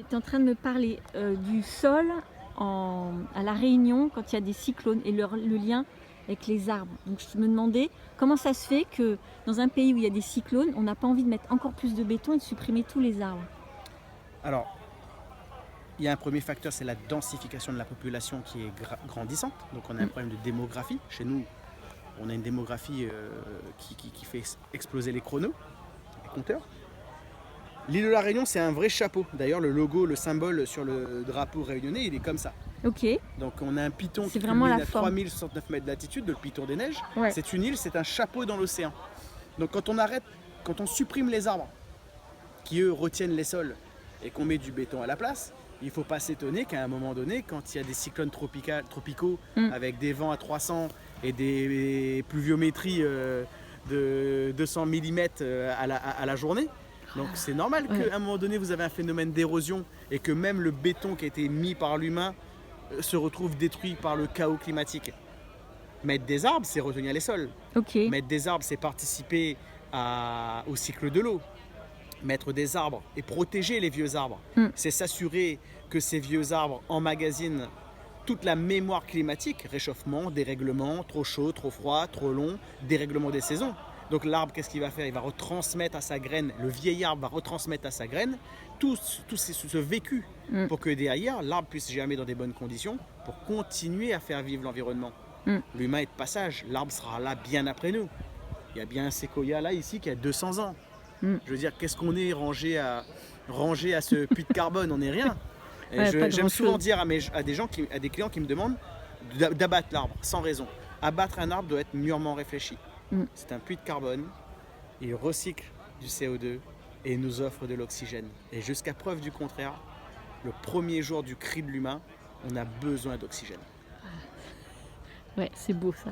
tu es en train de me parler du sol à La Réunion quand il y a des cyclones et le lien avec les arbres. Donc je me demandais comment ça se fait que dans un pays où il y a des cyclones, on n'a pas envie de mettre encore plus de béton et de supprimer tous les arbres. Alors, il y a un premier facteur, c'est la densification de la population qui est grandissante. Donc on a un problème de démographie. Chez nous, on a une démographie qui fait exploser les chronos, les compteurs. L'île de la Réunion, c'est un vrai chapeau. D'ailleurs, le logo, le symbole sur le drapeau réunionnais, il est comme ça. Ok. Donc on a un piton qui vraiment culmine la à forme. 3069 mètres d'altitude, le piton des neiges. Ouais. C'est une île, c'est un chapeau dans l'océan. Donc quand on supprime les arbres, qui eux retiennent les sols, et qu'on met du béton à la place, il ne faut pas s'étonner qu'à un moment donné, quand il y a des cyclones tropicaux avec des vents à 300 et des pluviométries de 200 mm à la journée, donc c'est normal qu'à un moment donné vous avez un phénomène d'érosion et que même le béton qui a été mis par l'humain se retrouve détruit par le chaos climatique. Mettre des arbres, c'est retenir les sols. Okay. Mettre des arbres, c'est participer au cycle de l'eau. Mettre des arbres et protéger les vieux arbres, c'est s'assurer que ces vieux arbres emmagasinent toute la mémoire climatique, réchauffement, dérèglement, trop chaud, trop froid, trop long, dérèglement des saisons. Donc l'arbre, qu'est-ce qu'il va faire? Il va retransmettre à sa graine, le vieil arbre va retransmettre à sa graine tout ce vécu pour que derrière, l'arbre puisse germer dans des bonnes conditions pour continuer à faire vivre l'environnement. L'humain est de passage, l'arbre sera là bien après nous. Il y a bien un séquoia là, ici, qui a 200 ans. Je veux dire, qu'est-ce qu'on est rangé à ce puits de carbone? On n'est rien. J'aime souvent dire à des clients qui me demandent d'abattre l'arbre sans raison. Abattre un arbre doit être mûrement réfléchi. C'est un puits de carbone, il recycle du CO2 et nous offre de l'oxygène. Et jusqu'à preuve du contraire, le premier jour du cri de l'humain, on a besoin d'oxygène. Ouais, c'est beau ça.